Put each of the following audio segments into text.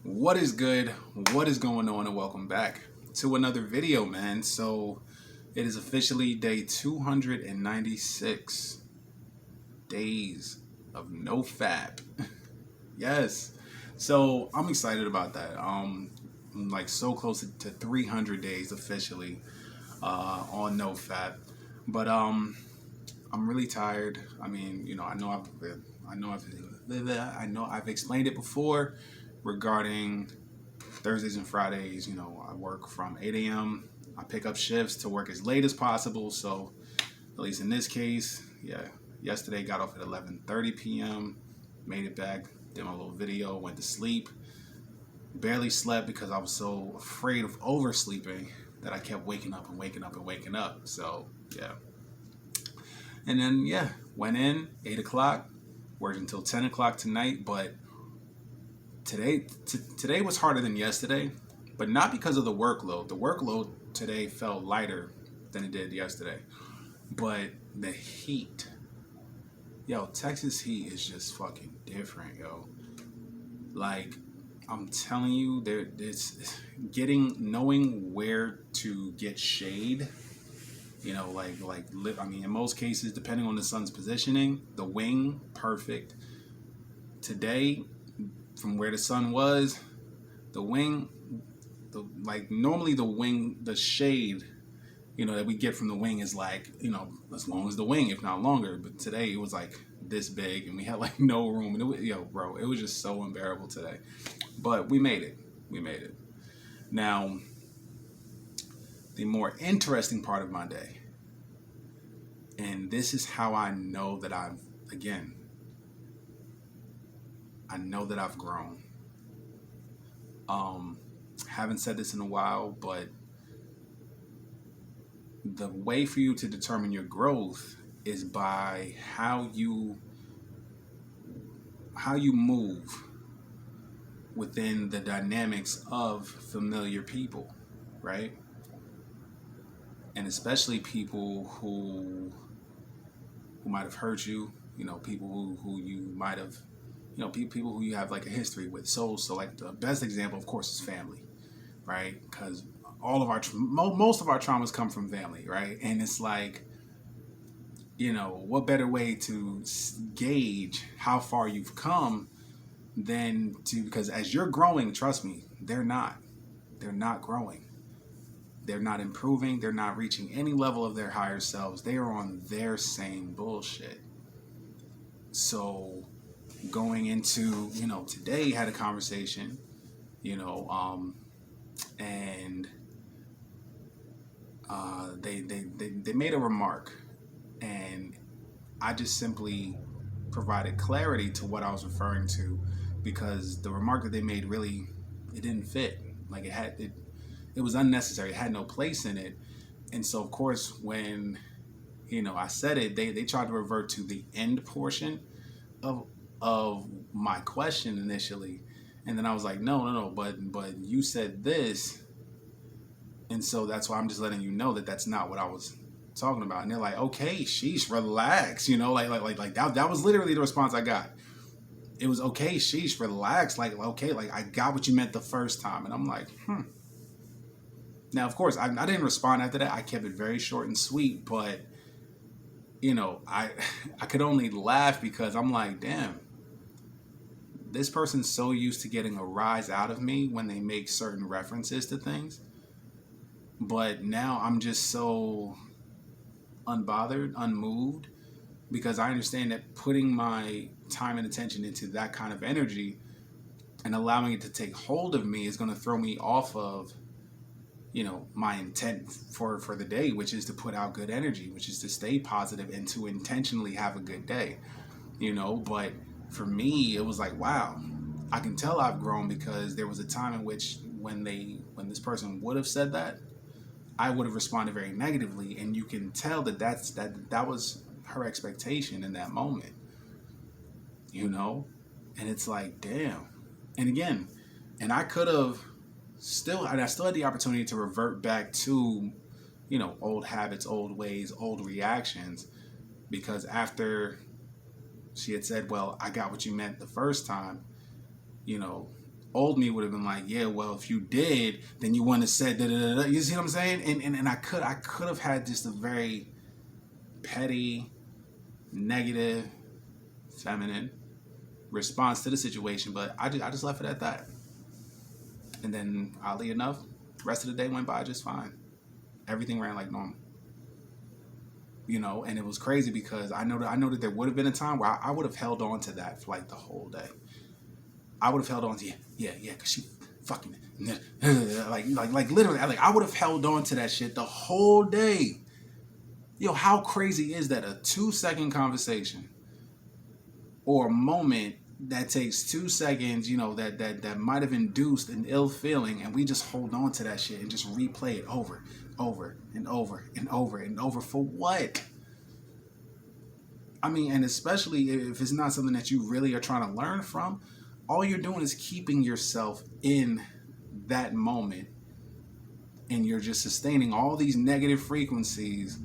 What is good? What is going on? And welcome back to another video, man. So it is officially day 296. Days of No Fap. Yes. So I'm excited about that. I'm like so close to 300 days officially on No Fap. But I'm really tired. I mean, I know I've explained it before regarding Thursdays and Fridays. I work from 8 a.m. I pick up shifts to work as late as possible. So at least in this case, yeah. Yesterday got off at 11:30 p.m. Made it back, did my little video, went to sleep. Barely slept because I was so afraid of oversleeping that I kept waking up and waking up and waking up. So yeah. And then went in 8 o'clock, worked until 10 o'clock tonight. But today was harder than yesterday, but not because of the workload. The workload today felt lighter than it did yesterday, but the heat. Yo, Texas heat is just fucking different, yo. Like, I'm telling you, it's knowing where to get shade. In most cases, depending on the sun's positioning, the wing, perfect. Today, from where the sun was, the wing, normally the wing, the shade, that we get from the wing is as long as the wing, if not longer. But today it was like this big, and we had like no room, and it was just so unbearable today. But we made it. Now, the more interesting part of my day, and this is how I know that I know that I've grown. Haven't said this in a while, but the way for you to determine your growth is by how you move within the dynamics of familiar people, right? And especially people who might have hurt you, people who you might have, people who you have like a history with. So like the best example, of course, is family, right? Because all of most of our traumas come from family, right? And it's like, what better way to gauge how far you've come than because as you're growing, trust me, they're not growing. They're not improving. They're not reaching any level of their higher selves. They are on their same bullshit. So going into, today had a conversation, and they made a remark, and I just simply provided clarity to what I was referring to, because the remark that they made really, it didn't fit. Like it was unnecessary. It had no place in it. And so of course when I said it, they tried to revert to the end portion of my question initially, and then I was like, no, but you said this. And so that's why I'm just letting you know that that's not what I was talking about. And they're like, okay, sheesh, relax. Like that was literally the response I got. It was, okay, sheesh, relax. Okay, I got what you meant the first time. And I'm like, Now, of course, I didn't respond after that. I kept it very short and sweet. But, I could only laugh because I'm like, damn, this person's so used to getting a rise out of me when they make certain references to things. But now I'm just so unbothered, unmoved, because I understand that putting my time and attention into that kind of energy and allowing it to take hold of me is going to throw me off of, my intent for the day, which is to put out good energy, which is to stay positive and to intentionally have a good day, But for me, it was like, wow, I can tell I've grown, because there was a time in which when this person would have said that, I would have responded very negatively, and you can tell that was her expectation in that moment, and it's like, damn. And again, and I could have still had the opportunity to revert back to, old habits, old ways, old reactions, because after she had said, well, I got what you meant the first time, Old me would have been like, yeah, well, if you did, then you wouldn't have said da da da da. You see what I'm saying? And I could have had just a very petty, negative, feminine response to the situation, but I just left it at that. And then, oddly enough, the rest of the day went by just fine. Everything ran like normal. You know, and it was crazy because I know that there would have been a time where I would have held on to that for like the whole day. I would have held on to because she fucking like literally, like I would have held on to that shit the whole day. Yo, how crazy is that? A 2-second conversation or a moment that takes 2 seconds, you know, that might have induced an ill feeling, and we just hold on to that shit and just replay it over and over for what? I mean, and especially if it's not something that you really are trying to learn from, all you're doing is keeping yourself in that moment, and you're just sustaining all these negative frequencies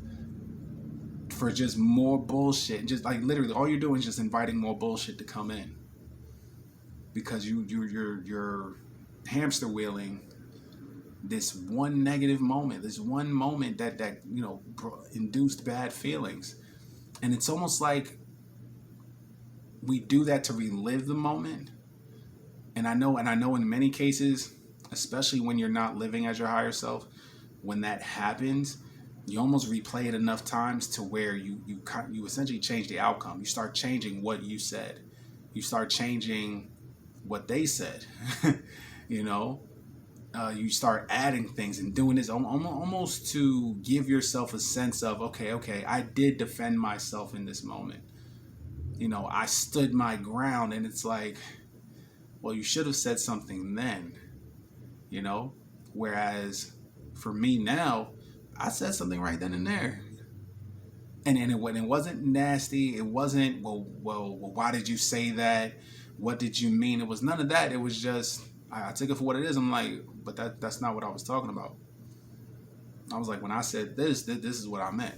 for just more bullshit. Just like literally all you're doing is just inviting more bullshit to come in, because you're hamster wheeling this one negative moment, this one moment that you know induced bad feelings. And it's almost like we do that to relive the moment. And I know in many cases, especially when you're not living as your higher self, when that happens, you almost replay it enough times to where you essentially change the outcome. You start changing what you said. You start changing what they said. You know, you start adding things and doing this almost to give yourself a sense of, okay, I did defend myself in this moment. You know, I stood my ground. And it's like, well, you should have said something then, you know? Whereas for me now, I said something right then and there. And it wasn't nasty. It wasn't, well, why did you say that? What did you mean? It was none of that. It was just, I took it for what it is. I'm like, but that's not what I was talking about. I was like, when I said this is what I meant.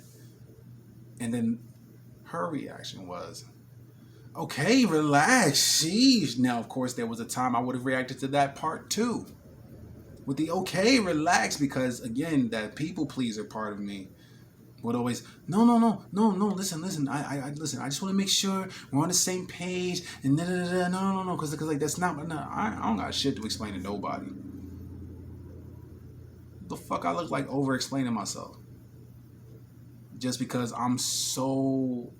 And then her reaction was, okay, relax, sheesh. Now, of course, there was a time I would have reacted to that part too, with the okay, relax, because again, that people pleaser part of me would always, no, listen, I listen, I just want to make sure we're on the same page, and no, because like that's not, no, I don't got shit to explain to nobody. The fuck I look like over explaining myself just because I'm so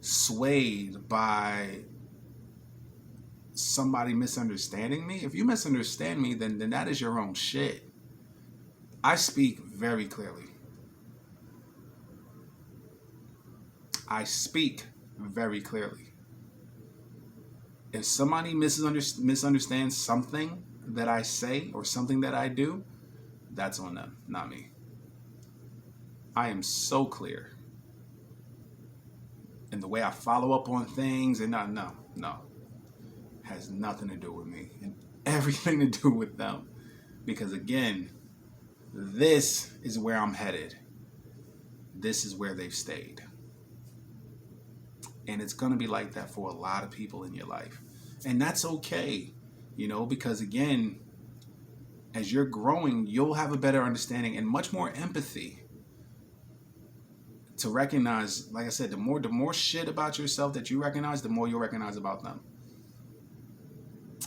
swayed by somebody misunderstanding me? If you misunderstand me, then that is your own shit. I speak very clearly. I speak very clearly. If somebody misunderstands something that I say or something that I do, that's on them, not me. I am so clear. And the way I follow up on things, and no. Has nothing to do with me and everything to do with them. Because again, this is where I'm headed. This is where they've stayed. And it's going to be like that for a lot of people in your life. And that's okay, you know, because again, as you're growing, you'll have a better understanding and much more empathy to recognize, like I said, the more shit about yourself that you recognize, the more you'll recognize about them.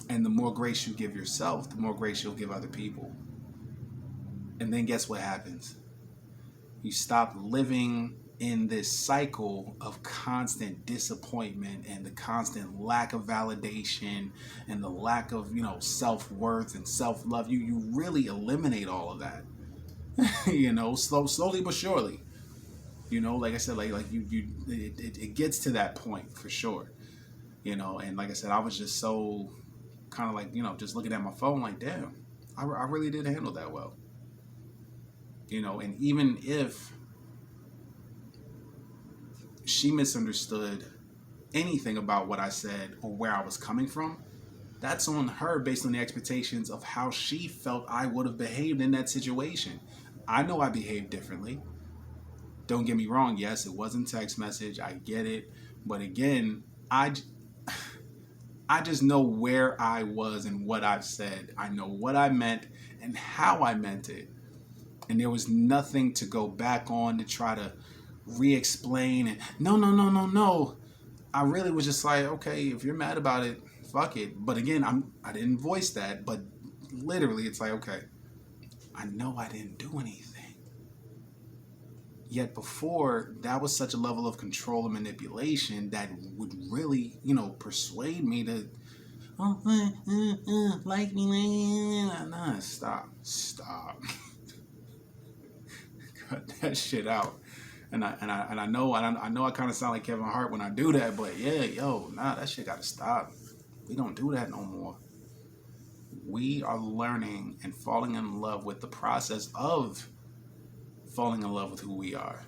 And the more grace you give yourself, the more grace you'll give other people. And then guess what happens? You stop living in this cycle of constant disappointment and the constant lack of validation and the lack of, you know, self-worth and self-love. You really eliminate all of that. You know, slowly but surely. You know, like I said, it gets to that point for sure. You know, and like I said, I was just so kind of like, you know, just looking at my phone like, damn, I really did handle that well. You know, and even if she misunderstood anything about what I said or where I was coming from, that's on her based on the expectations of how she felt I would have behaved in that situation. I know I behaved differently. Don't get me wrong. Yes, it wasn't text message. I get it. But again, I just know where I was and what I've said. I know what I meant and how I meant it. And there was nothing to go back on to try to re-explain. And no. I really was just like, okay, if you're mad about it, fuck it. But again, I didn't voice that. But literally, it's like, okay, I know I didn't do anything. Yet before, that was such a level of control and manipulation that would really, persuade me to, like me, nah, stop. Cut that shit out. And I know I kind of sound like Kevin Hart when I do that, but yeah, that shit gotta stop. We don't do that no more. We are learning and falling in love with the process of falling in love with who we are.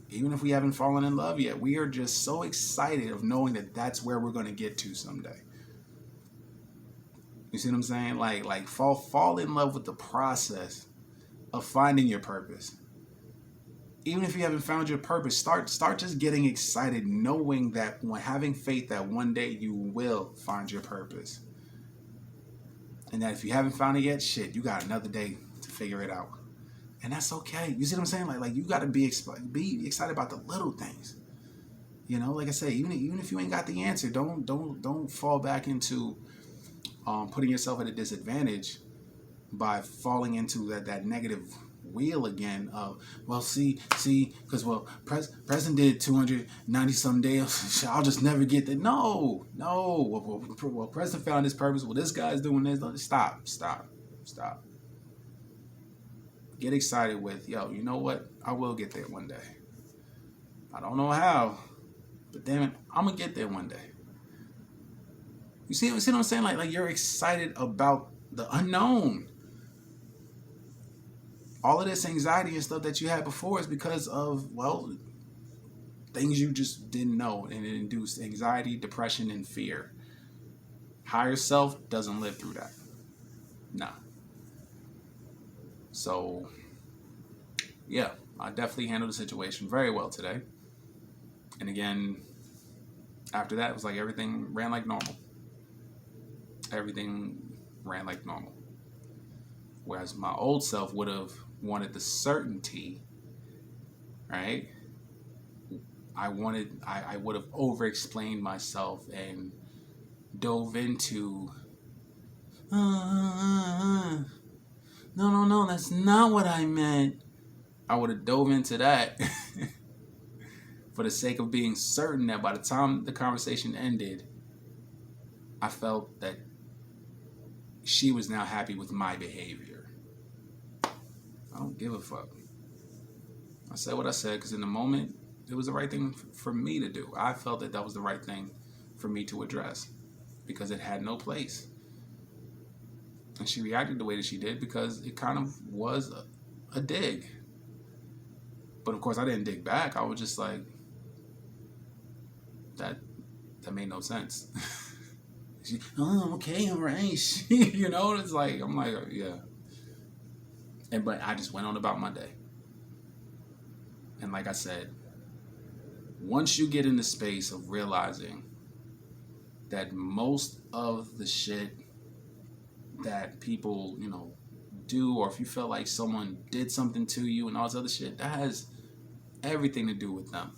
Even if we haven't fallen in love yet, we are just so excited of knowing that that's where we're going to get to someday. You see what I'm saying? Like fall in love with the process of finding your purpose. Even if you haven't found your purpose, start just getting excited, knowing that having faith that one day you will find your purpose. And that if you haven't found it yet, shit, you got another day to figure it out. And that's okay. You see what I'm saying? Like you got to be excited about the little things. Like I say, even if you ain't got the answer, don't fall back into putting yourself at a disadvantage by falling into that negative wheel again of, well, see, because Preston did 290 some days. I'll just never get that. No. Well, Preston found his purpose. Well, this guy's doing this. Stop. Get excited with, you know what? I will get there one day. I don't know how, but damn it, I'm gonna get there one day. You see what I'm saying? Like you're excited about the unknown. All of this anxiety and stuff that you had before is because of, things you just didn't know, and it induced anxiety, depression, and fear. Higher self doesn't live through that. No. So, yeah, I definitely handled the situation very well today. And again, after that, it was like everything ran like normal. Whereas my old self would have wanted the certainty, right? I would have over-explained myself and dove into, no, that's not what I meant. I would have dove into that for the sake of being certain that by the time the conversation ended, I felt that she was now happy with my behavior. I don't give a fuck. I said what I said because in the moment, it was the right thing for me to do. I felt that was the right thing for me to address because it had no place. And she reacted the way that she did because it kind of was a dig. But of course, I didn't dig back. I was just like, that made no sense. She, okay, all right. It's like, I'm like, yeah. But I just went on about my day. And like I said, once you get in the space of realizing that most of the shit that people, do, or if you feel like someone did something to you and all this other shit, that has everything to do with them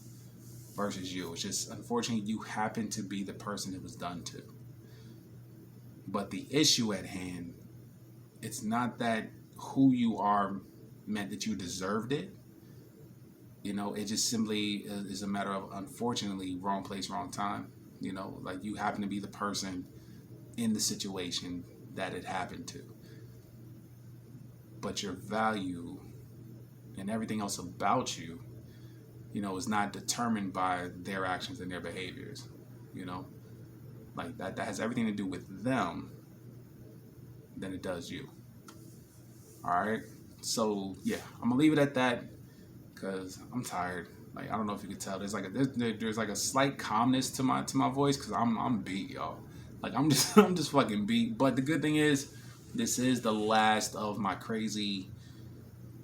versus you. It's just, unfortunately, you happen to be the person it was done to. But the issue at hand, it's not that who you are meant that you deserved it. It just simply is a matter of, unfortunately, wrong place, wrong time. Like you happen to be the person in the situation that it happened to. But your value and everything else about you, is not determined by their actions and their behaviors. Like that has everything to do with them than it does you. All right. So yeah, I'm gonna leave it at that because I'm tired. Like I don't know if you can tell. There's like a slight calmness to my voice because I'm beat, y'all. Like I'm just fucking beat. But the good thing is, this is the last of my crazy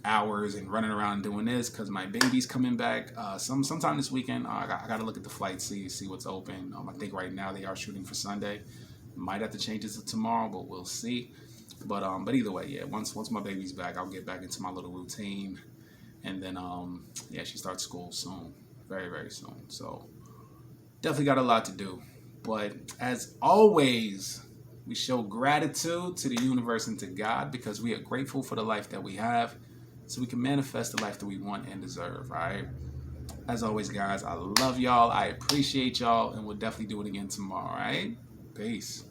hours and running around doing this because my baby's coming back sometime this weekend. I got to look at the flights, see what's open. I think right now they are shooting for Sunday. Might have to change it to tomorrow, but we'll see. But either way, yeah. Once my baby's back, I'll get back into my little routine, and then yeah, she starts school soon, very very soon. So definitely got a lot to do. But as always, we show gratitude to the universe and to God because we are grateful for the life that we have, so we can manifest the life that we want and deserve. All right. As always, guys, I love y'all. I appreciate y'all, and we'll definitely do it again tomorrow. All right. Peace.